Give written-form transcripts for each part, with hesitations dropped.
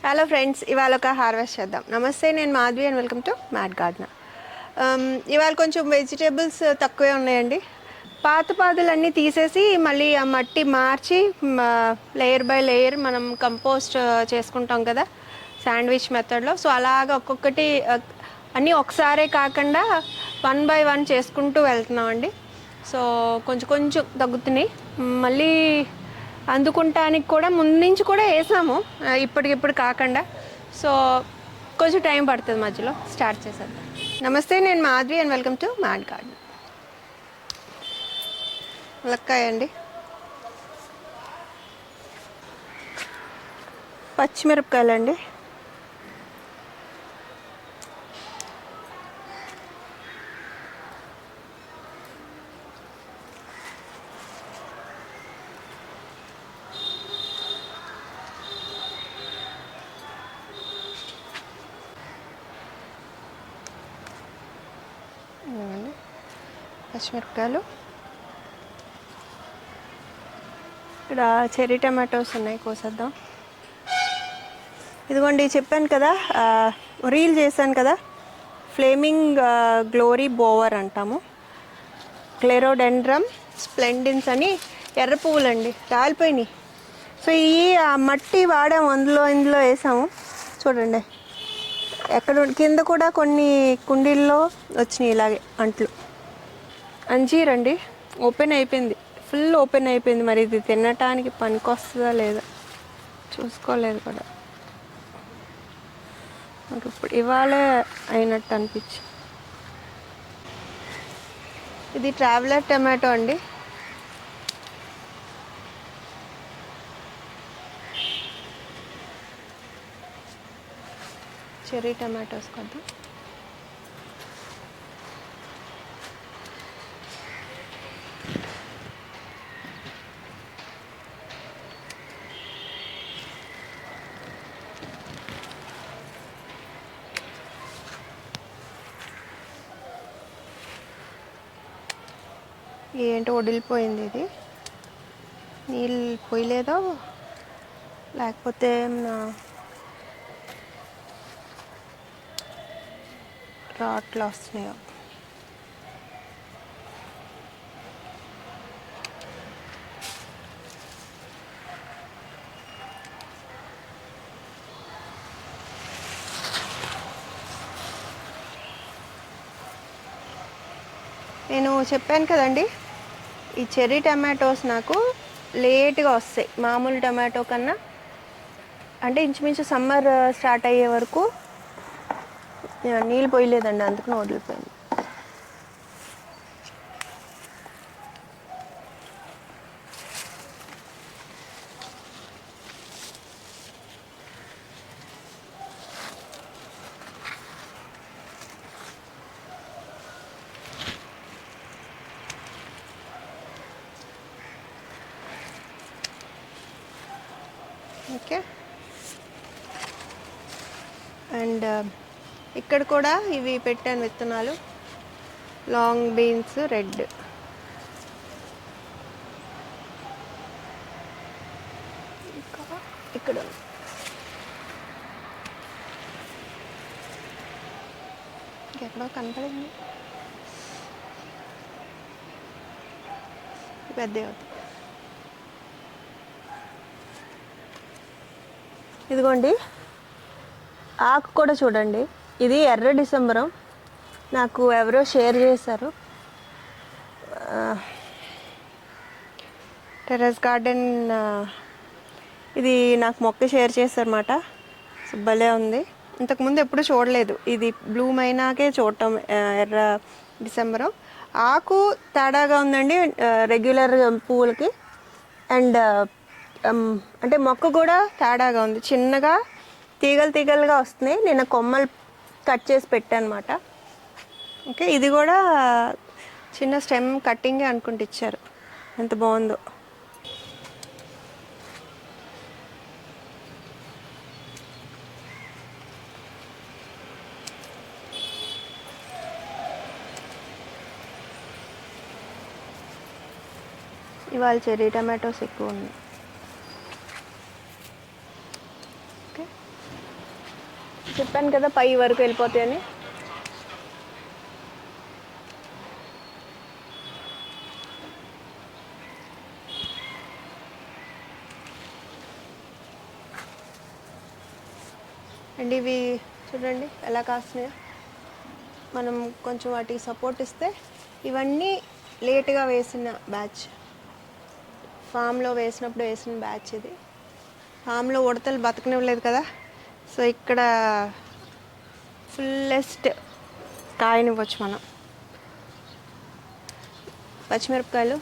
Hello friends, ఇవాళ ఒక harvest చేద్దాం. నమస్తే, నేను Madhavi and welcome to Mat Gardener. ఇవాళ కొంచెం వెజిటేబుల్స్ తక్కువే ఉన్నాయండి. పాదులన్నీ తీసేసి మళ్ళీ ఆ మట్టి మార్చి లేయర్ బై లేయర్ మనం కంపోస్ట్ చేసుకుంటాం కదా శాండ్విచ్ మెథడ్లో. సో అలాగా ఒక్కొక్కటి అన్నీ ఒకసారే కాకుండా 1 by 1 చేసుకుంటూ వెళ్తున్నామండి. సో కొంచెం కొంచెం తగ్గుతున్నాయి. మళ్ళీ అందుకుంటానికి కూడా ముందు నుంచి కూడా వేసాము, ఇప్పటికిప్పుడు కాకుండా. సో కొంచెం టైం పడుతుంది, మధ్యలో స్టార్ట్ చేసేద్దాం. నమస్తే, నేను Madhavi and welcome to Mat Garden. ములక్కాయ అండి, పచ్చిమిరపకాయలు అండి, పచ్చిమిరపకాయలు. ఇక్కడ చెర్రీ టమాటోస్ ఉన్నాయి, కోసేద్దాం. ఇదిగోండి, చెప్పాను కదా, రీల్ చేశాను కదా, ఫ్లేమింగ్ గ్లోరీ బోవర్ అంటాము. క్లెరోడెండ్రమ్ స్ప్లెండిన్స్ అని ఎర్ర పువ్వులండి, రాలిపోయినాయి. సో ఈ మట్టి వాడాము, ఇందులో వేసాము. చూడండి, ఎక్కడ కింద కూడా కొన్ని కుండీల్లో వచ్చినాయి ఇలాగే అంట్లు. అంజీరండి, ఓపెన్ అయిపోయింది, ఫుల్ ఓపెన్ అయిపోయింది. మరి ఇది తినటానికి పనికొస్తుందా లేదా చూసుకోలేదు కూడా. నాకు ఇప్పుడు ఇవాళే అయినట్టు అనిపించి. ఇది ట్రావెలర్ టమాటో అండి. చెర్రీ టమాటోస్ కదా. ఏంటో వడిలిపోయింది ఇది, నీళ్ళు పోయలేదో లేకపోతే రాట్లు వస్తున్నాయో. నేను చెప్పాను కదండి, ఈ చెర్రీ టమాటోస్ నాకు లేట్గా వస్తాయి మామూలు టమాటో కన్నా. అంటే ఇంచుమించు సమ్మర్ స్టార్ట్ అయ్యే వరకు నీళ్ళు పోయలేదండి, అందుకని వదిలిపోయింది. ఓకే, అండ్ ఇక్కడ కూడా ఇవి పెట్టాను విత్తనాలు, లాంగ్ బీన్స్ రెడ్. ఇక్కడ ఎక్కడో కనపడింది, పెద్ద అవుతుంది. ఇదిగోండి, ఆకు కూడా చూడండి, ఇది ఎర్ర డిసెంబరం. నాకు ఎవరో షేర్ చేశారు, టెర్రస్ గార్డెన్. ఇది నాకు మొక్క షేర్ చేశారన్నమాట. భలే ఉంది, ఇంతకుముందు ఎప్పుడు చూడలేదు. ఇది బ్లూమ్ అయినాకే చూడటం, ఎర్ర డిసెంబరం. ఆకు తేడాగా ఉందండి రెగ్యులర్ పువ్వులకి. అండ్ అంటే మొక్క కూడా తేడాగా ఉంది, చిన్నగా తీగలుగా వస్తున్నాయి. నేను కొమ్మలు కట్ చేసి పెట్టాను అనమాట. ఓకే, ఇది కూడా చిన్న స్టెమ్ కట్టింగే అనుకుంటూ ఇచ్చారు, ఎంత బాగుందో. ఇవాళ చెర్రీ టమాటోస్ ఎక్కువ ఉన్నాయి. ఓకే, చెప్పాను కదా పై వరకు వెళ్ళిపోతాయని. అండ్ ఇవి చూడండి ఎలా కాస్తున్నాయో. మనం కొంచెం వాటికి సపోర్ట్ ఇస్తే, ఇవన్నీ లేట్గా వేసిన బ్యాచ్, ఫామ్లో వేసినప్పుడు వేసిన బ్యాచ్ ఇది. ఫామ్లో ఉడతలు బతకనివ్వలేదు కదా, సో ఇక్కడ ఫుల్లెస్ట్ కాయనివ్వచ్చు మనం. పచ్చిమిరపకాయలు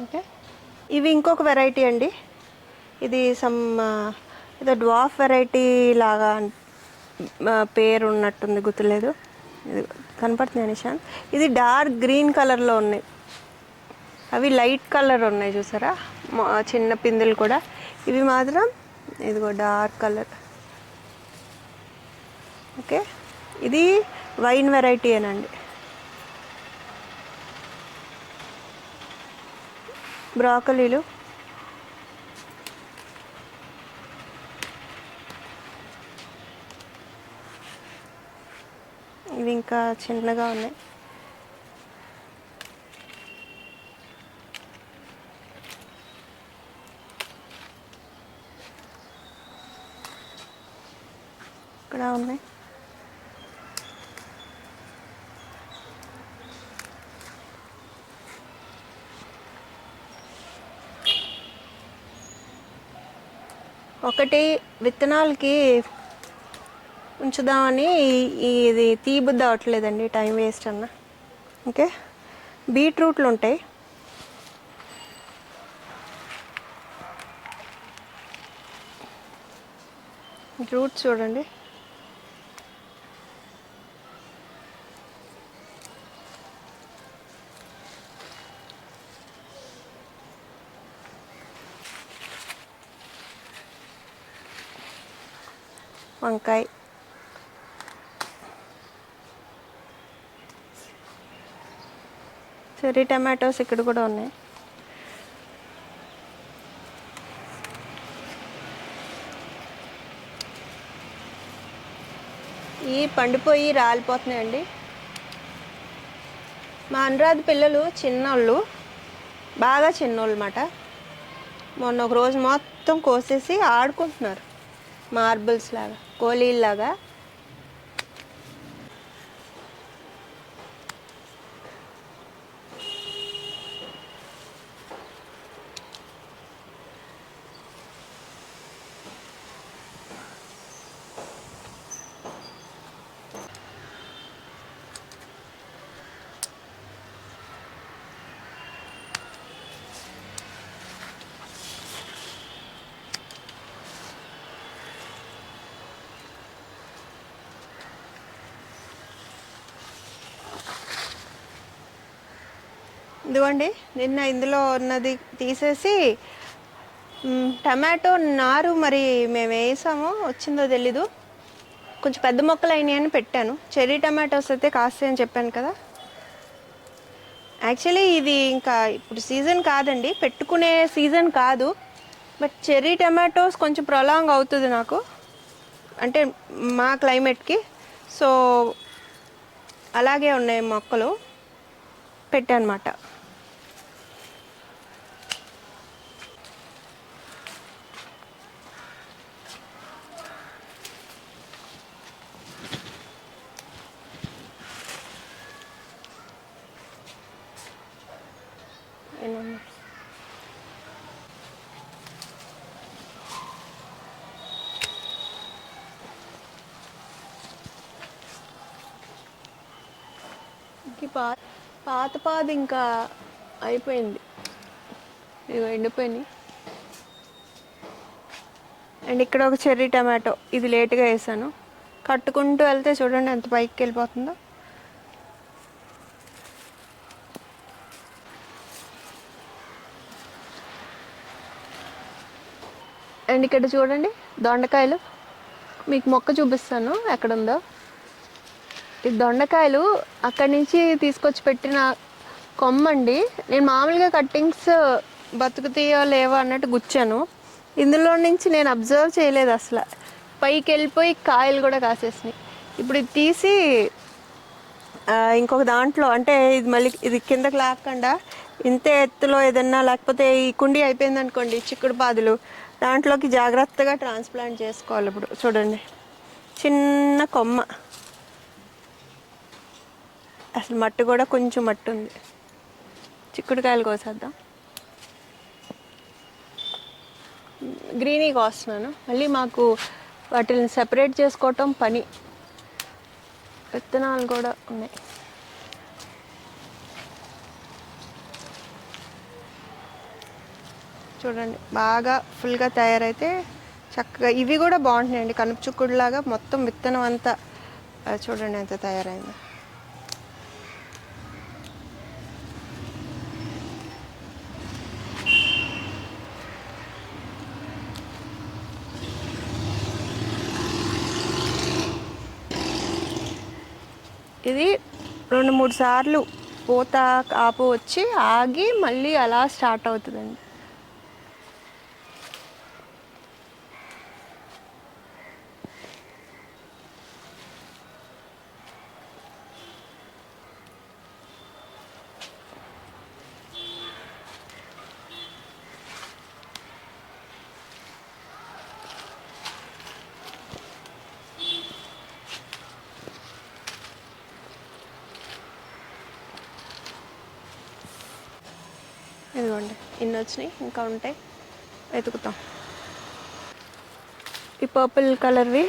ఓకే. ఇవి ఇంకొక వెరైటీ అండి. ఇది ఏదో డ్వార్ఫ్ వెరైటీ లాగా పేరు ఉన్నట్టుంది, గుర్తులేదు. ఇది కనపడుతుంది నిశాంత్. ఇది డార్క్ గ్రీన్ కలర్లో ఉన్నాయి, అవి లైట్ కలర్ ఉన్నాయి చూసారా, చిన్న పిందులు కూడా. ఇవి మాత్రం ఇదిగో డార్క్ కలర్. ఓకే, ఇది వైన్ వెరైటీ అనండి. బ్రాకలీలు ఇవి ఇంకా చిన్నగా ఉన్నాయి. ఇక్కడ ఉన్నాయి. ఒకటి విత్తనాలకి ఉంచుదామని ఇది తీబుద్ది అవ్వట్లేదండి, టైం వేస్ట్ అన్న. ఓకే, బీట్రూట్లు ఉంటాయి. రూట్స్ చూడండి. వంకాయ, చెర్రీ టమాటోస్ ఇక్కడ కూడా ఉన్నాయి. ఈ పండిపోయి రాలిపోతున్నాయండి. మా అనురాధ పిల్లలు చిన్నోళ్ళు, బాగా చిన్నోళ్ళు అన్నమాట. మొన్న ఒక రోజు మొత్తం కోసేసి ఆడుకుంటున్నారు, మార్బుల్స్ లాగా, గోళీల్లాగా. ఇదిగోండి, నిన్న ఇందులో ఉన్నది తీసేసి టమాటో నారు మరి మేము వేసామో వచ్చిందో తెలీదు, కొంచెం పెద్ద మొక్కలు అయినాయని పెట్టాను. చెర్రీ టమాటోస్ అయితే కాస్తాయని చెప్పాను కదా. యాక్చువల్లీ ఇది ఇంకా ఇప్పుడు సీజన్ కాదండి, పెట్టుకునే సీజన్ కాదు. బట్ చెర్రీ టమాటోస్ కొంచెం ప్రొలాంగ్ అవుతుంది నాకు, అంటే మా క్లైమేట్కి. సో అలాగే ఉన్నాయి మొక్కలు, పెట్టానమాట. పాత పాది ఇంకా అయిపోయింది, ఇవి ఎండిపోయినాయి. అండ్ ఇక్కడ ఒక చెర్రీ టమాటో, ఇది లేట్గా వేసాను. కట్టుకుంటూ వెళ్తే చూడండి ఎంత పైకి వెళ్ళిపోతుందో. అండ్ ఇక్కడ చూడండి దొండకాయలు, మీకు మొక్క చూపిస్తాను ఎక్కడుందో. ఈ దొండకాయలు అక్కడి నుంచి తీసుకొచ్చి పెట్టిన కొమ్మండి. నేను మామూలుగా కట్టింగ్స్ బతుకుతాయో లేవో అన్నట్టు గుచ్చాను. ఇందులో నుంచి నేను అబ్జర్వ్ చేయలేదు అసలు, పైకి వెళ్ళిపోయి కాయలు కూడా కాసేసినాయి. ఇప్పుడు ఇది తీసి ఇంకొక దాంట్లో, అంటే ఇది మళ్ళీ ఇది కిందకి లేకుండా ఇంతే ఎత్తులో ఏదన్నా, లేకపోతే ఈ కుండీ అయిపోయింది అనుకోండి చిక్కుడు పాదులు, దాంట్లోకి జాగ్రత్తగా ట్రాన్స్ప్లాంట్ చేసుకోవాలి. ఇప్పుడు చూడండి చిన్న కొమ్మ, అసలు మట్టి కూడా కొంచెం మట్టి ఉంది. చిక్కుడుకాయలు కోసేద్దాం. గ్రీనీ కోస్తున్నాను, మళ్ళీ మాకు వాటిని సెపరేట్ చేసుకోవటం పని. విత్తనాలు కూడా ఉన్నాయి. చూడండి బాగా ఫుల్గా తయారైతే చక్కగా ఇవి కూడా బాగుంటున్నాయండి. కనుపు చుక్కుడులాగా మొత్తం విత్తనం అంతా చూడండి ఎంత తయారైంది. ఇది 2-3 సార్లు పూత కాపు వచ్చి ఆగి మళ్ళీ అలా స్టార్ట్ అవుతుందండి. ఇదిగోండి ఇన్ని వచ్చినాయి, ఇంకా ఉంటాయి, వెతుకుతాం. ఈ పర్పుల్ కలర్వి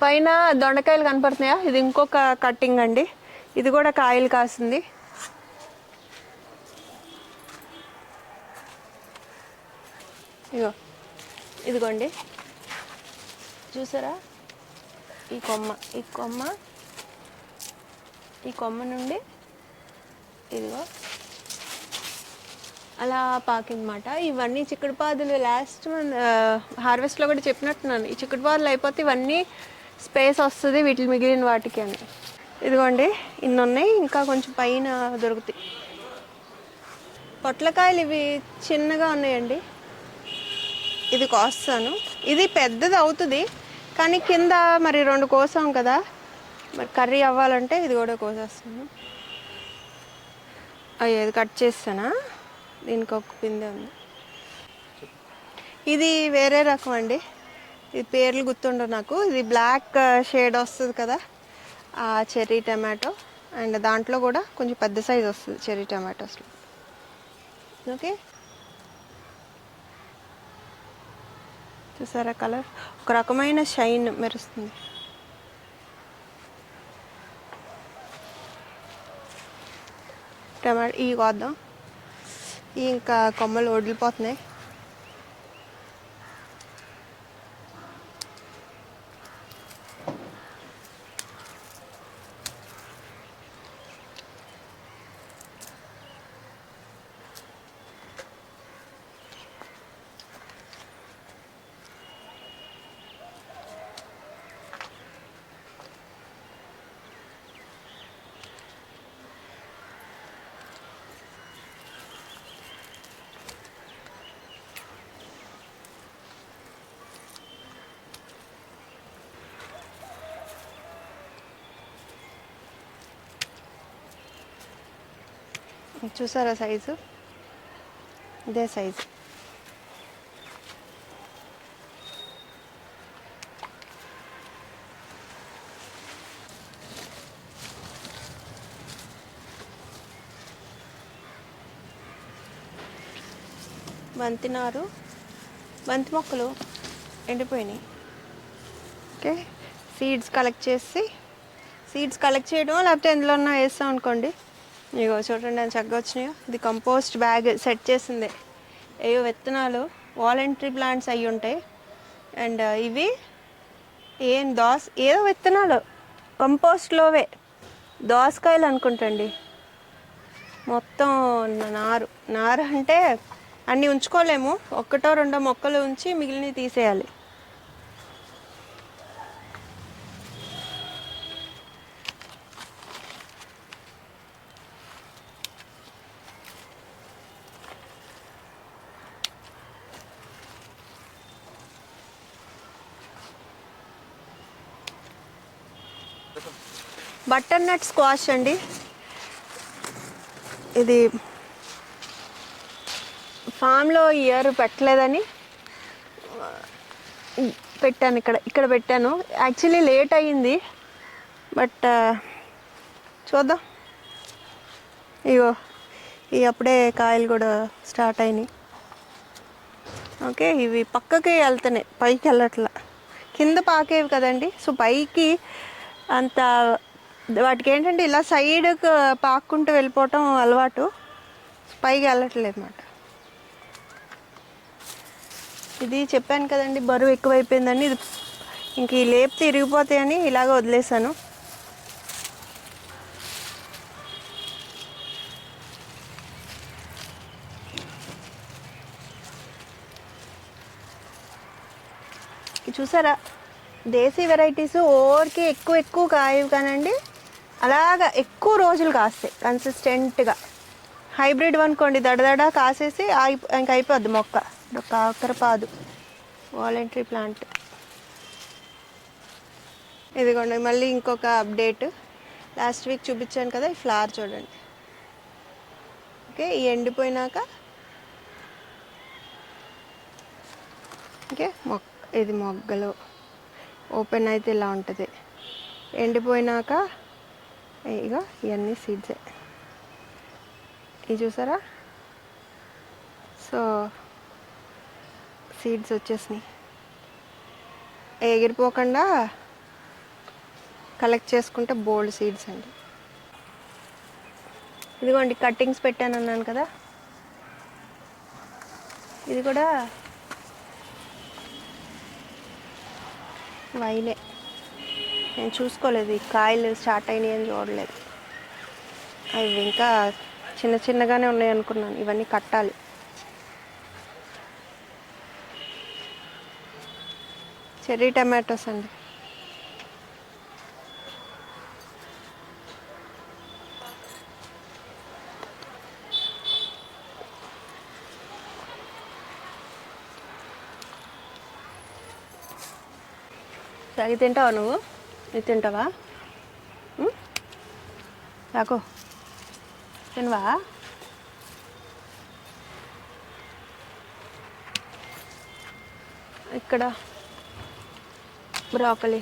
పైన దొండకాయలు కనపడుతున్నాయా? ఇది ఇంకొక కట్టింగ్ అండి, ఇది కూడా కాయలు కాసింది. ఇదిగోండి చూసారా, ఈ కొమ్మ నుండి ఇదిగో అలా పాకిందన్నమాట. ఇవన్నీ చిక్కుడు పాదులు లాస్ట్ మంత్ హార్వెస్ట్లో కూడా చెప్పినట్టున్నాను, ఈ చిక్కుడు పాదులు అయిపోతే ఇవన్నీ స్పేస్ వస్తుంది వీటి మిగిలిన వాటికి అని. ఇదిగోండి ఇన్ని ఉన్నాయి, ఇంకా కొంచెం పైన దొరుకుతాయి. పొట్లకాయలు ఇవి చిన్నగా ఉన్నాయండి, ఇది కోస్తాను. ఇది పెద్దది అవుతుంది కానీ కింద మరి 2 కోసాం కదా, మరి కర్రీ అవ్వాలంటే ఇది కూడా కోసేస్తాను. అయ్యో ఇది కట్ చేస్తానా, దీనికి ఒక పిందె ఉంది. ఇది వేరే రకం అండి, ఇది పేర్లు గుర్తుండవు నాకు. ఇది బ్లాక్ షేడ్ వస్తుంది కదా ఆ చెర్రీ టమాటో, అండ్ దాంట్లో కూడా కొంచెం పెద్ద సైజ్ వస్తుంది చెర్రీ టమాటోస్లో. ఓకే చూసారా కలర్, ఒక రకమైన షైన్ మెరుస్తుంది. టమాటో ఇవి కోద్దాం, ఇంకా కొమ్మలు వదిలిపోతున్నాయి. చూసారా సైజు, ఇదే సైజు. బంతినారు, బంతి మొక్కలు ఎండిపోయినాయి. ఓకే, సీడ్స్ కలెక్ట్ చేయడం లేకపోతే ఎందులో ఉన్నా వేస్తాం అనుకోండి. ఇగో చూడండి అని చక్కగా వచ్చినాయో. ఇది కంపోస్ట్ బ్యాగ్ సెట్ చేసిందే. ఏవో విత్తనాలు వాలంటరీ ప్లాంట్స్ అవి ఉంటాయి. అండ్ ఇవి ఏదో విత్తనాలు కంపోస్ట్లోవే దోసకాయలు అనుకుంటండి. మొత్తం నారు అంటే అన్నీ ఉంచుకోలేము. ఒకటో రెండో మొక్కలు ఉంచి మిగిలినవి తీసేయాలి. బటర్ నట్ స్క్వాష్ అండి. ఇది ఫామ్లో ఇయర్ పెట్టలేదని పెట్టాను. ఇక్కడ పెట్టాను. యాక్చువల్లీ లేట్ అయ్యింది, బట్ చూద్దాం. ఇగో అప్పుడే కాయలు కూడా స్టార్ట్ అయినాయి. ఓకే, ఇవి పక్కకి వెళ్తున్నాయి, పైకి వెళ్ళట్లా. కింద పాకేవి కదండి, సో పైకి అంత వాటికి ఏంటంటే ఇలా సైడ్కి పాక్కుంటూ వెళ్ళిపోవటం అలవాటు, పైకి వెళ్ళట్లేదు అన్నమాట. ఇది చెప్పాను కదండి, బరువు ఎక్కువైపోయిందని. ఇది ఇంక ఈ లేపితే ఇరిగిపోతాయని ఇలాగ వదిలేసాను. చూసారా, దేశీ వెరైటీస్ ఓవర్కి ఎక్కువ కాయవు కానండి, అలాగా ఎక్కువ రోజులు కాస్తాయి కన్సిస్టెంట్గా. హైబ్రిడ్ అనుకోండి, దడదడ కాసేసి ఇంక అయిపోద్ది మొక్క. కాకరపాదు వాలంటరీ ప్లాంట్. ఇదిగోండి మళ్ళీ ఇంకొక అప్డేట్. లాస్ట్ వీక్ చూపించాను కదా, ఈ ఫ్లవర్ చూడండి. ఓకే, ఈ ఎండిపోయినాక ఓకే ఇది మొగ్గలు ఓపెన్ అయితే ఇలా ఉంటుంది. ఎండిపోయినాక ఇక ఇవన్నీ సీడ్సే. ఇది చూసారా, సో సీడ్స్ వచ్చేసినాయి. ఎగిరిపోకుండా కలెక్ట్ చేసుకుంటే బోల్డ్ సీడ్స్ అండి. ఇదిగోండి కట్టింగ్స్ పెట్టాను అన్నాను కదా, ఇది కూడా వైనే. నేను చూసుకోలేదు, ఈ కాయలు స్టార్ట్ అయినాయి అని చూడలేదు. అవి ఇంకా చిన్నగానే ఉన్నాయి అనుకున్నాను. ఇవన్నీ కట్టాలి. చెర్రీ టమాటోస్ అండి. సాగి తింటావా నువ్వు? ఇది తింటావా? రాకో తినవా? ఇక్కడ బ్రాకలీ.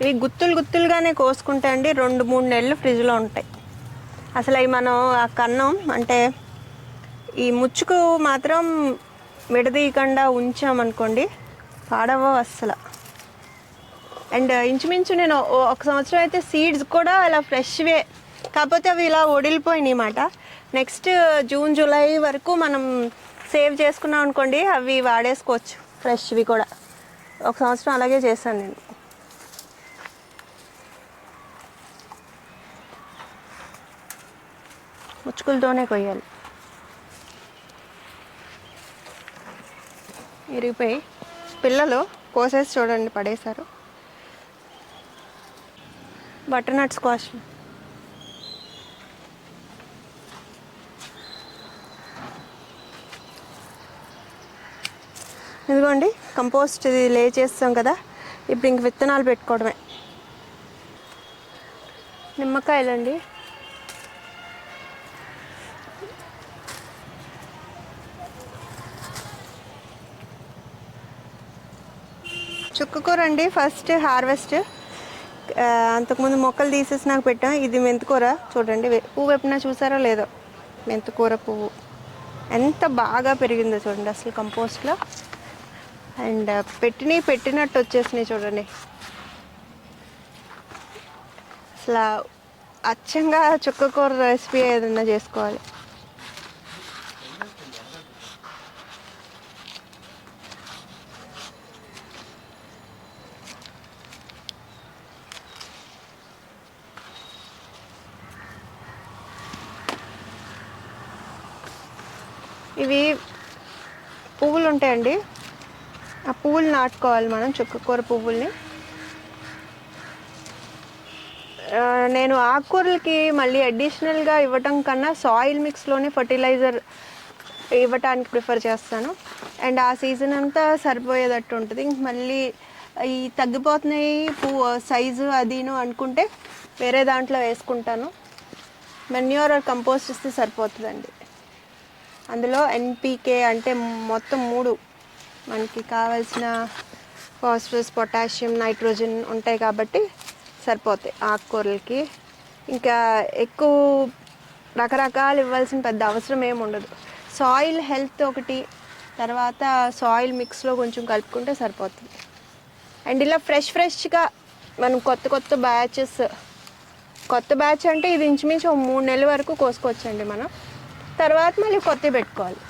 ఇవి గుత్తులుగానే కోసుకుంటే అండి 2-3 నెలలు ఫ్రిడ్జ్లో ఉంటాయి. అసలు అవి మనం ఆ కన్నం అంటే ఈ ముచ్చుకు మాత్రం విడదీయకుండా ఉంచామనుకోండి, పాడవ అస్సలు. అండ్ ఇంచుమించు నేను 1 సంవత్సరం అయితే సీడ్స్ కూడా అలా ఫ్రెష్వే, కాకపోతే అవి ఇలా ఒడిలిపోయినాయి అన్నమాట. నెక్స్ట్ జూన్ జూలై వరకు మనం సేవ్ చేసుకున్నాం అనుకోండి, అవి వాడేసుకోవచ్చు ఫ్రెష్వి కూడా. 1 సంవత్సరం అలాగే చేశాను నేను. ముచ్చుకులతోనే కొయ్యాలి. ఇరిగిపోయి పిల్లలు కోసేసి చూడండి పడేశారు. బటర్ నట్ స్క్వాష్. ఇదిగోండి కంపోస్ట్ ఇది లే చేస్తాం కదా, ఇప్పుడు ఇంక విత్తనాలు పెట్టుకోవడమే. నిమ్మకాయలండి. చుక్కకూర అండి, ఫస్ట్ హార్వెస్ట్. అంతకుముందు మొక్కలు తీసేసి నాకు పెట్టాం. ఇది మెంతికూర చూడండి, పువ్వు ఎప్పుడైనా చూసారో లేదో. మెంతికూర పువ్వు ఎంత బాగా పెరిగిందో చూడండి అసలు కంపోస్ట్లో. అండ్ పెట్టినట్టు వచ్చేసినాయి చూడండి. అసలు అచ్చంగా చుక్కకూర రెసిపీ ఏదన్నా చేసుకోవాలి. ఇవి పువ్వులు ఉంటాయండి, ఆ పువ్వులు నాటుకోవాలి మనం, చుక్కకూర పువ్వుల్ని. నేను ఆకుకూరలకి మళ్ళీ అడిషనల్గా ఇవ్వటం కన్నా సాయిల్ మిక్స్లోనే ఫర్టిలైజర్ ఇవ్వటానికి ప్రిఫర్ చేస్తాను. అండ్ ఆ సీజన్ అంతా సరిపోయేటట్టు ఉంటుంది. ఇంక మళ్ళీ ఈ తగ్గిపోతున్నాయి పువ్వు సైజు అదిను అనుకుంటే వేరే దాంట్లో వేసుకుంటాను. మెన్యూర్ ఆర్ కంపోస్ట్ ఇస్తే సరిపోతుందండి. అందులో ఎన్పికే అంటే మొత్తం 3 మనకి కావాల్సిన ఫాస్ఫరస్, పొటాషియం, నైట్రోజన్ ఉంటాయి కాబట్టి సరిపోతాయి ఆకుకూరలకి. ఇంకా ఎక్కువ రకరకాలు ఇవ్వాల్సిన పెద్ద అవసరం ఏమి ఉండదు. సాయిల్ హెల్త్ ఒకటి, తర్వాత సాయిల్ మిక్స్లో కొంచెం కలుపుకుంటే సరిపోతుంది. అండ్ ఇలా ఫ్రెష్గా మనం కొత్త బ్యాచ్ అంటే ఇది ఇంచుమించు 3 నెలల వరకు కోసుకోవచ్చండి మనం. తర్వాత మళ్ళీ కొత్తవి పెట్టుకోవాలి,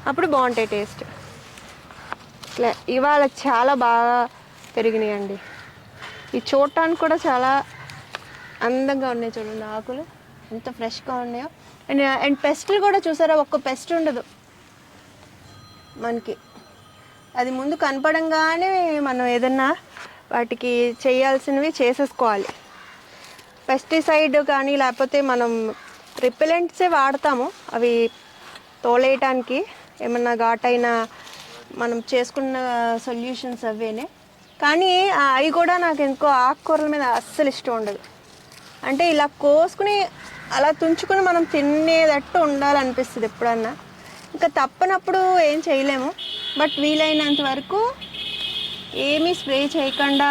అప్పుడు బాగుంటాయి టేస్ట్. ఇవాళ చాలా బాగా పెరిగినాయండి. ఇది చూడటానికి కూడా చాలా అందంగా ఉన్నాయి చూడండి, ఆకులు ఎంత ఫ్రెష్గా ఉన్నాయో. అండ్ పెస్ట్లు కూడా చూసారా, ఒక్క పెస్ట్ ఉండదు మనకి. అది ముందు కనపడంగానే మనం ఏదన్నా వాటికి చేయాల్సినవి చేసేసుకోవాలి. పెస్టిసైడ్ కానీ లేకపోతే మనం రిపెలెంట్సే వాడతాము, అవి తోలేయటానికి ఏమన్నా ఘాటైన మనం చేసుకున్న సొల్యూషన్స్ అవేనే. కానీ అవి కూడా నాకు ఎందుకో ఆకుకూరల మీద అస్సలు ఇష్టం ఉండదు. అంటే ఇలా కోసుకుని అలా తుంచుకుని మనం తినేటట్టు ఉండాలనిపిస్తుంది ఎప్పుడన్నా. ఇంకా తప్పనప్పుడు ఏం చేయలేము, బట్ వీలైనంత వరకు ఏమీ స్ప్రే చేయకుండా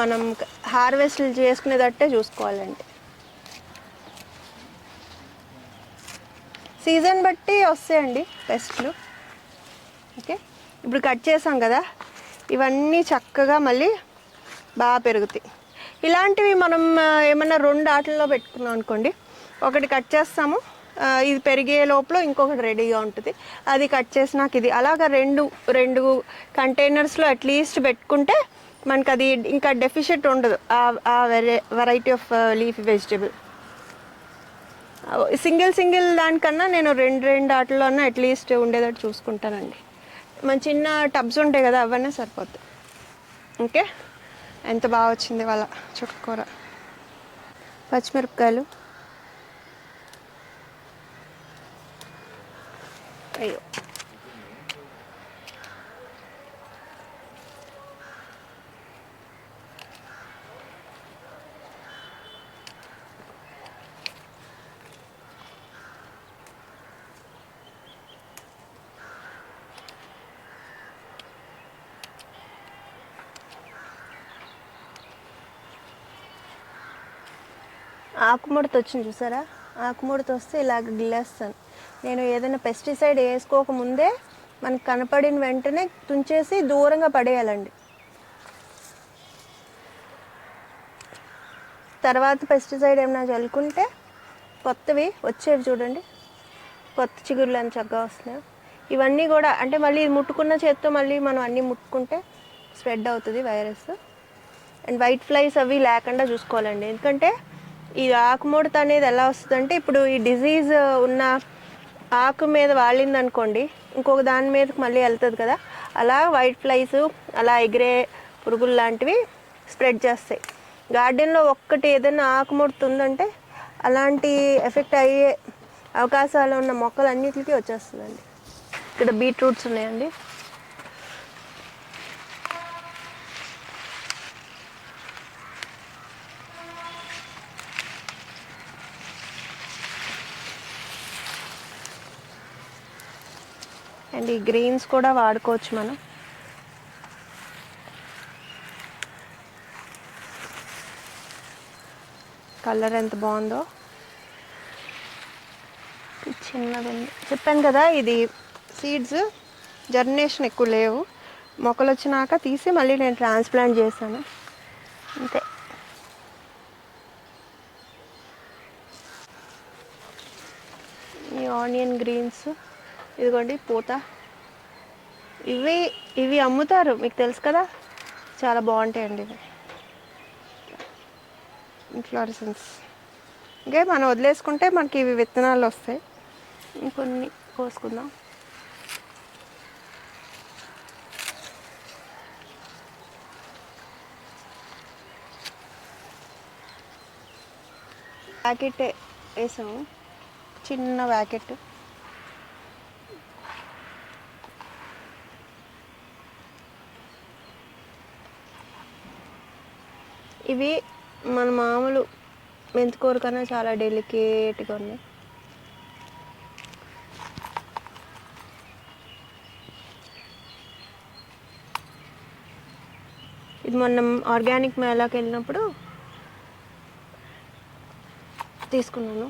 మనం హార్వెస్ట్లు చేసుకునేటట్టే చూసుకోవాలండి. సీజన్ బట్టి వస్తాయండి పెస్ట్లు. ఓకే, ఇప్పుడు కట్ చేసాం కదా, ఇవన్నీ చక్కగా మళ్ళీ బాగా పెరుగుతాయి. ఇలాంటివి మనం ఏమన్నా 2 ఆటల్లో పెట్టుకున్నాం అనుకోండి, ఒకటి కట్ చేస్తాము, ఇది పెరిగే లోపల ఇంకొకటి రెడీగా ఉంటుంది, అది కట్ చేసినాక ఇది, అలాగా రెండు కంటైనర్స్లో అట్లీస్ట్ పెట్టుకుంటే మనకు అది ఇంకా డెఫిషియెంట్ ఉండదు ఆ variety of leafy vegetable. Single దానికన్నా నేను 2 ఆటల్లోనే అట్లీస్ట్ ఉండేటట్టు చూసుకుంటానండి. మన చిన్న టబ్స్ ఉంటాయి కదా, అవన్నీ సరిపోతాయి. ఓకే, ఎంత బాగా వచ్చింది వాళ్ళ చుక్కకూర. పచ్చిమిరపకాయలు, అయ్యో ఆకుముడత వచ్చింది చూసారా, ఆకుముడత వస్తే ఇలాగ గిల్లేస్తాను నేను. ఏదైనా పెస్టిసైడ్ వేసుకోకముందే మనకు కనపడిన వెంటనే తుంచేసి దూరంగా పడేయాలండి. తర్వాత పెస్టిసైడ్ ఏమైనా చల్లుకుంటే కొత్తవి వచ్చేవి చూడండి, కొత్త చిగురులు అని చక్కగా వస్తున్నాయి. ఇవన్నీ కూడా అంటే మళ్ళీ ముట్టుకున్న చేత్తో మళ్ళీ మనం అన్నీ ముట్టుకుంటే స్ప్రెడ్ అవుతుంది వైరస్. అండ్ వైట్ ఫ్లైస్ అవి లేకుండా చూసుకోవాలండి. ఎందుకంటే ఈ ఆకుముడత అనేది ఎలా వస్తుందంటే, ఇప్పుడు ఈ డిజీజ్ ఉన్న ఆకు మీద వాలిందనుకోండి, ఇంకొక దాని మీదకి మళ్ళీ వెళ్తుంది కదా, అలా వైట్ ఫ్లైస్, అలా ఎగిరే పురుగులు లాంటివి స్ప్రెడ్ చేస్తాయి. గార్డెన్లో ఒక్కటి ఏదైనా ఆకుముడత ఉందంటే అలాంటి ఎఫెక్ట్ అయ్యే అవకాశాలు ఉన్న మొక్కలన్నిటికీ వచ్చేస్తుందండి. ఇక్కడ బీట్రూట్స్ ఉన్నాయండి, అండ్ ఈ గ్రీన్స్ కూడా వాడుకోవచ్చు మనం. కలర్ ఎంత బాగుందో. చిన్నది ఉంది, చెప్పాను కదా ఇది సీడ్స్ జర్మినేషన్ ఎక్కువ లేవు, మొక్కలు వచ్చినాక తీసి మళ్ళీ నేను ట్రాన్స్ప్లాంట్ చేశాను అంతే. ఈ ఆనియన్ గ్రీన్స్ ఇదిగోండి పూత, ఇవి అమ్ముతారు మీకు తెలుసు కదా, చాలా బాగుంటాయండి ఇవి ఇన్ఫ్లోరసెన్స్. ఇంకే మనం వదిలేసుకుంటే మనకి ఇవి విత్తనాలు వస్తాయి. ఇంకొన్ని కోసుకుందాం. ప్యాకెట్ వేసాము, చిన్న ప్యాకెట్. ఇవి మన మామూలు మెంతికూర కన్నా చాలా డెలికేట్గా ఉన్నాయి. ఇది మొన్న ఆర్గానిక్ మేళాకి వెళ్ళినప్పుడు తీసుకున్నాను.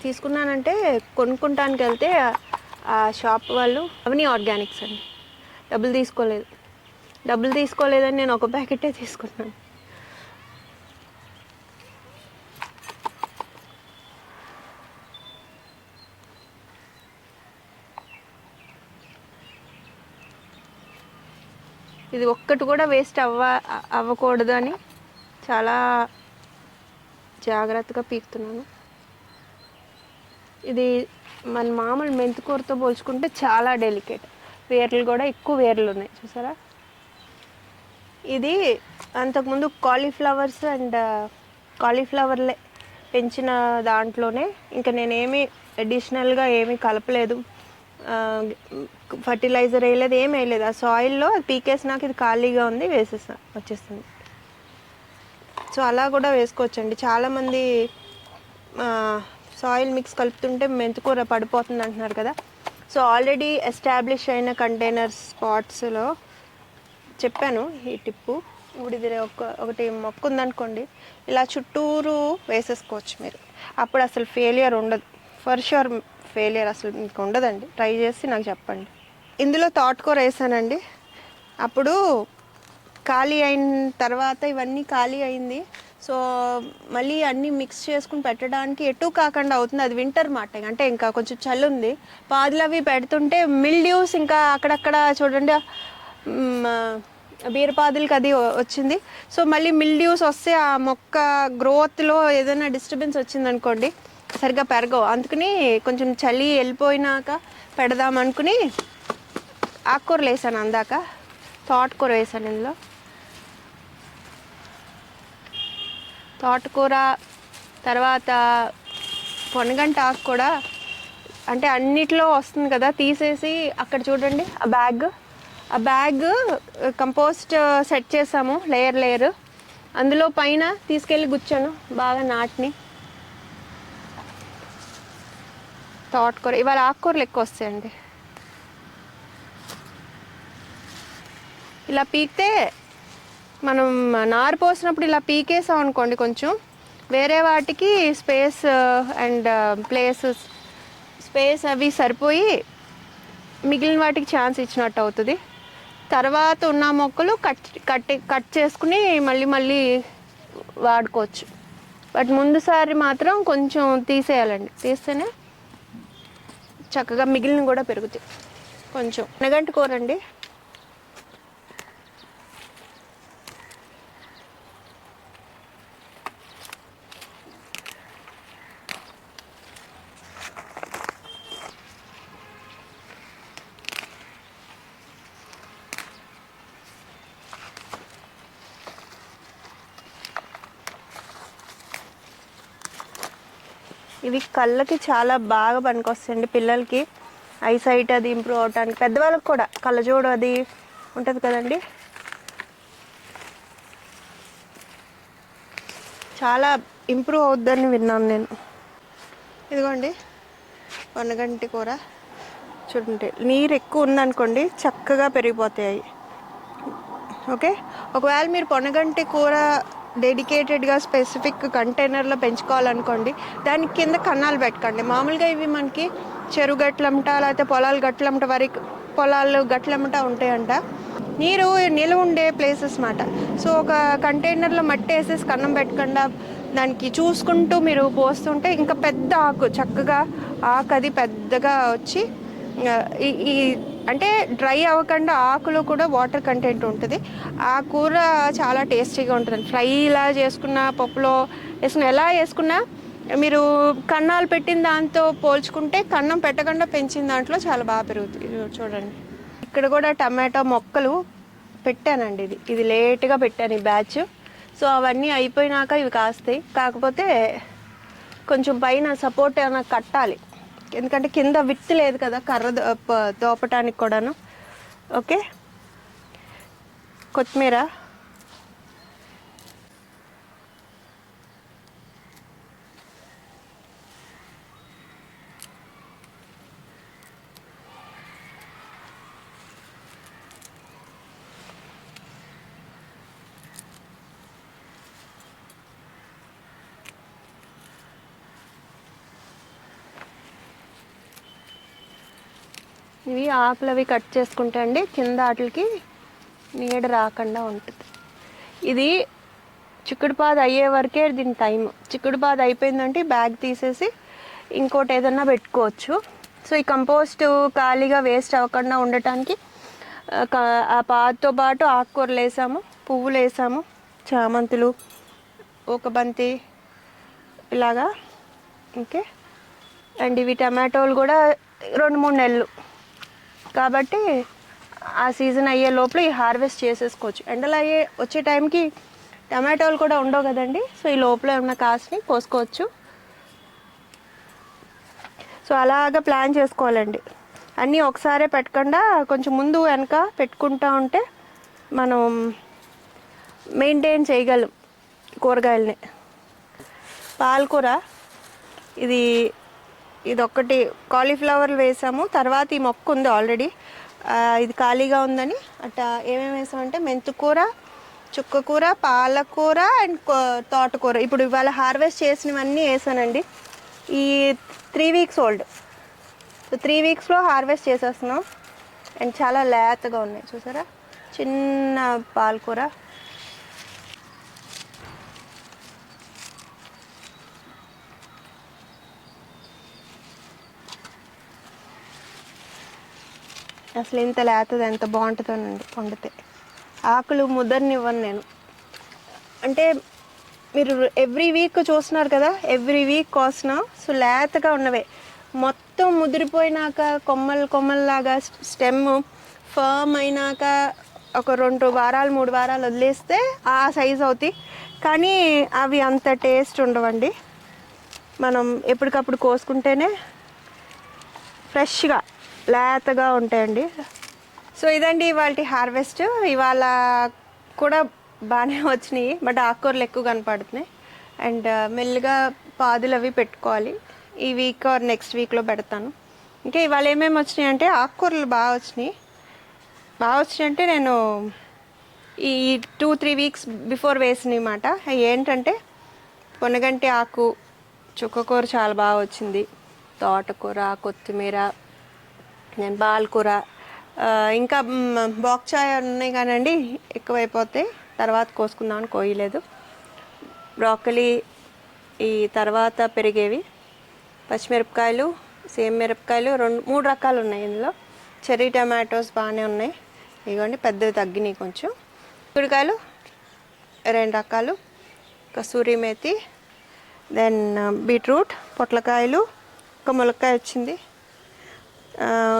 తీసుకున్నానంటే కొనుక్కుంటానికి వెళ్తే ఆ షాప్ వాళ్ళు అవన్నీ ఆర్గానిక్స్ అండి, డబ్బులు తీసుకోలేదని నేను ఒక ప్యాకెటే తీసుకున్నాను. ఇది ఒక్కటి కూడా వేస్ట్ అవ్వకూడదు అని చాలా జాగ్రత్తగా పీకుతున్నాను. ఇది మన మామూలు మెంతికూరతో పోల్చుకుంటే చాలా డెలికేట్, వేర్లు కూడా ఎక్కువ వేర్లు ఉన్నాయి చూసారా. ఇది అంతకుముందు కాలీఫ్లవర్స్ అండ్ కాలీఫ్లవర్లే పెంచిన దాంట్లోనే, ఇంకా నేనేమి అడిషనల్గా ఏమీ కలపలేదు, ఫర్టిలైజర్ వేయలేదు, ఏం వేయలేదు. ఆ సాయిల్లో అది పీకేసినాక ఇది ఖాళీగా ఉంది, వచ్చేస్తుంది. సో అలా కూడా వేసుకోవచ్చండి. చాలామంది సాయిల్ మిక్స్ కలుపుతుంటే మెంతికూర పడిపోతుంది అంటున్నారు కదా. సో ఆల్రెడీ ఎస్టాబ్లిష్ అయిన కంటైనర్స్ పాట్స్లో చెప్పాను ఈ టిప్పు. ఇప్పుడు ఇది ఒకటి మొక్క ఉందనుకోండి, ఇలా చుట్టూరు వేసేసుకోవచ్చు మీరు, అప్పుడు అసలు ఫెయిలియర్ ఉండదు. ఫర్ షూర్ ఫెయిలియర్ అసలు మీకు ఉండదండి. ట్రై చేసి నాకు చెప్పండి. ఇందులో తోటకూర వేసానండి, అప్పుడు ఖాళీ అయిన తర్వాత ఇవన్నీ ఖాళీ అయింది. సో మళ్ళీ అన్నీ మిక్స్ చేసుకుని పెట్టడానికి ఎటు కాకుండా అవుతుంది. అది వింటర్ మాట, అంటే ఇంకా కొంచెం చలి ఉంది. పాదులు అవి పెడుతుంటే మిల్డ్యూస్ ఇంకా అక్కడక్కడ చూడండి బీరపాదులకి అది వచ్చింది. సో మళ్ళీ మిల్డ్యూస్ వస్తే ఆ మొక్క గ్రోత్లో ఏదైనా డిస్టర్బెన్స్ వచ్చిందనుకోండి సరిగ్గా పెరగవు. అందుకని కొంచెం చలి వెళ్ళిపోయినాక పెడదాం అనుకుని ఆకుకూరలు వేసాను. అందాక తోటకూర వేసాను. ఇందులో తోటకూర, తర్వాత పొనగంట ఆకు కూడా, అంటే అన్నిట్లో వస్తుంది కదా, తీసేసి అక్కడ చూడండి ఆ బ్యాగ్ కంపోస్ట్ సెట్ చేసాము లేయర్. అందులో పైన తీసుకెళ్ళి గుచ్చాను బాగా నాటిని. తోటకూర ఇవాళ ఆకుకూరలు ఎక్కువ వస్తాయండి. ఇలా పీకితే మనం నారు పోసినప్పుడు ఇలా పీకేసాం అనుకోండి, కొంచెం వేరే వాటికి స్పేస్ అండ్ స్పేస్ అవి సరిపోయి మిగిలిన వాటికి ఛాన్స్ ఇచ్చినట్టు అవుతుంది. తర్వాత ఉన్న మొక్కలు కట్ చేసుకుని మళ్ళీ వాడుకోవచ్చు. బట్ ముందుసారి మాత్రం కొంచెం తీసేయాలండి, తీస్తేనే చక్కగా మిగిలిన కూడా పెరుగుతాయి. కొంచెం పొనగంటి కూర అండి, ఇవి కళ్ళకి చాలా బాగా పనికొస్తాయండి. పిల్లలకి ఐసైట్ అది ఇంప్రూవ్ అవడానికి, పెద్దవాళ్ళకి కూడా కళ్ళజోడు అది ఉంటుంది కదండి, చాలా ఇంప్రూవ్ అవుద్దని విన్నాను నేను. ఇదిగోండి పొనగంటి కూర చూడండి, నీరు ఎక్కువ ఉందనుకోండి చక్కగా పెరిగిపోతాయి. ఓకే, ఒకవేళ మీరు పొనగంటి కూర డెడికేటెడ్గా స్పెసిఫిక్ కంటైనర్లో పెంచుకోవాలనుకోండి, దానికి కింద కన్నాలు పెట్టకండి. మామూలుగా ఇవి మనకి చెరువు గట్లమ్మట లేకపోతే పొలాలు గట్లమ్మట పొలాలు గట్లమ్మట ఉంటాయంట, నీరు నిలువ ఉండే ప్లేసెస్ మాట. సో ఒక కంటైనర్లో మట్టి వేసేసి కన్నం పెట్టకుండా దానికి చూసుకుంటూ మీరు పోస్తుంటే ఇంకా పెద్ద ఆకు చక్కగా ఆకు అది పెద్దగా వచ్చి ఈ అంటే డ్రై అవ్వకుండా ఆకులో కూడా వాటర్ కంటెంట్ ఉంటుంది. ఆ కూర చాలా టేస్టీగా ఉంటుంది. ఫ్రై ఇలా చేసుకున్న, పప్పులో వేసుకున్న, ఎలా వేసుకున్నా మీరు కన్నాలు పెట్టిన దాంతో పోల్చుకుంటే కన్నం పెట్టకుండా పెంచిన దాంట్లో చాలా బాగా పెరుగుతుంది. చూడండి, ఇక్కడ కూడా టమాటో మొక్కలు పెట్టానండి. ఇది లేట్గా పెట్టాను ఈ బ్యాచ్. సో అవన్నీ అయిపోయినాక ఇవి కాస్తాయి. కాకపోతే కొంచెం పైన సపోర్ట్ ఏమైనా కట్టాలి, ఎందుకంటే కింద విత్ లేదు కదా కర్ర దోపటానికి కూడాను. ఓకే, కొత్తిమీర, ఇవి ఆకులు అవి కట్ చేసుకుంటే అండి కింద వాటికి నీడ రాకుండా ఉంటుంది. ఇది చిక్కుడుపాదు అయ్యే వరకే దీని టైం. చిక్కుడుపాదు అయిపోయిందంటే బ్యాగ్ తీసేసి ఇంకోటి ఏదన్నా పెట్టుకోవచ్చు. సో ఈ కంపోస్ట్ ఖాళీగా వేస్ట్ అవ్వకుండా ఉండటానికి ఆ పాదుతో పాటు ఆకుకూరలు వేసాము, పువ్వులు వేసాము, చామంతులు, ఒక బంతి ఇలాగా. ఓకే, అండ్ ఇవి టమాటోలు కూడా 2-3 నెలలు కాబట్టి ఆ సీజన్ అయ్యే లోపల ఈ హార్వెస్ట్ చేసేసుకోవచ్చు. ఎండలు వచ్చే టైంకి టమాటోలు కూడా ఉండవు కదండి. సో ఈ లోపల ఏమన్నా కాస్ట్ని కోసుకోవచ్చు. సో అలాగా ప్లాన్ చేసుకోవాలండి. అన్నీ ఒకసారే పెట్టకుండా కొంచెం ముందు వెనక పెట్టుకుంటా ఉంటే మనం మెయింటైన్ చేయగలం కూరగాయలని. పాలకూర ఇది ఒక్కటి కాలీఫ్లవర్లు వేసాము. తర్వాత ఈ మొక్క ఉంది ఆల్రెడీ, ఇది ఖాళీగా ఉందని అట్లా ఏమేమి వేసామంటే మెంతుకూర, చుక్కకూర, పాలకూర అండ్ తోటకూర. ఇప్పుడు ఇవాళ హార్వెస్ట్ చేసినవన్నీ వేసానండి. ఈ 3 వీక్స్ ఓల్డ్. సో 3 వీక్స్లో హార్వెస్ట్ చేసేస్తున్నాం. అండ్ చాలా లేతగా ఉన్నాయి చూసారా, చిన్న పాలకూర. అసలు ఇంత లేతది ఎంత బాగుంటుందోనండి వండితే. ఆకులు ముద్దరనివ్వను నేను. అంటే మీరు ఎవ్రీ వీక్ చూస్తున్నారు కదా, ఎవ్రీ వీక్ కోస్తున్నాం. సో లేతగా ఉన్నవే మొత్తం ముదిరిపోయినాక కొమ్మల్లాగా స్టెమ్ ఫర్మ్ అయినాక ఒక 2 వారాలు 3 వారాలు వదిలేస్తే ఆ సైజ్ అవుతాయి. కానీ అవి అంత టేస్ట్ ఉండవండి. మనం ఎప్పటికప్పుడు కోసుకుంటేనే ఫ్రెష్గా లేతగా ఉంటాయండి. సో ఇదండి ఇవాళ హార్వెస్ట్. ఇవాళ కూడా బాగానే వచ్చినాయి, బట్ ఆకుకూరలు ఎక్కువ కనపడుతున్నాయి. అండ్ మెల్లిగా పాదులు అవి పెట్టుకోవాలి. ఈ వీక్ ఆర్ నెక్స్ట్ వీక్లో పెడతాను. ఇంకా ఇవాళ ఏమేమి వచ్చినాయి అంటే ఆకుకూరలు బాగా వచ్చినాయి అంటే నేను ఈ 2-3 వీక్స్ బిఫోర్ వేసినాయి అన్నమాట. ఏంటంటే పొనగంటి ఆకు, చుక్కకూర చాలా బాగా వచ్చింది, తోటకూర, కొత్తిమీర, నేను పాలకూర, ఇంకా బాక్చాయ్ ఉన్నాయి కానండి ఎక్కువైపోతాయి, తర్వాత కోసుకుందామని కోయలేదు. బ్రాకలీ, ఈ తర్వాత పెరిగేవి, పచ్చిమిరపకాయలు, సేమ్ మిరపకాయలు 2-3 రకాలు ఉన్నాయి ఇందులో. చెర్రీ టమాటోస్ బాగానే ఉన్నాయి, ఇదిగోండి పెద్దవి తగ్గినాయి కొంచెం. చిక్కుడుకాయలు 2 రకాలు, కసూరి మేతి, దెన్ బీట్రూట్, పొట్లకాయలు, ఒక ములక్కాయ వచ్చింది,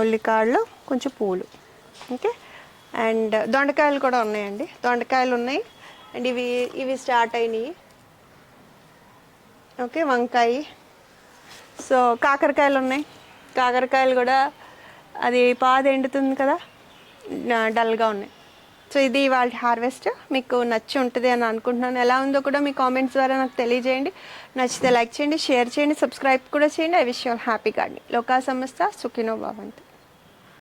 ఉల్లికాయలు, కొంచెం పూలు. ఓకే, అండ్ దొండకాయలు కూడా ఉన్నాయండి, దొండకాయలు ఉన్నాయి. అండ్ ఇవి స్టార్ట్ అయినాయి. ఓకే, వంకాయ. సో కాకరకాయలు ఉన్నాయి, కాకరకాయలు కూడా అది పాదు ఎండుతుంది కదా, డల్గా ఉన్నాయి. సో ఇది ఇవాళ హార్వెస్ట్. మీకు నచ్చి ఉంటుంది అని అనుకుంటున్నాను. ఎలా ఉందో కూడా మీ కామెంట్స్ ద్వారా నాకు తెలియజేయండి. నచ్చితే లైక్ చేయండి, షేర్ చేయండి, సబ్స్క్రైబ్ కూడా చేయండి. I wish you all happy gardening. లోకా సమస్త సుఖినో భవంతు.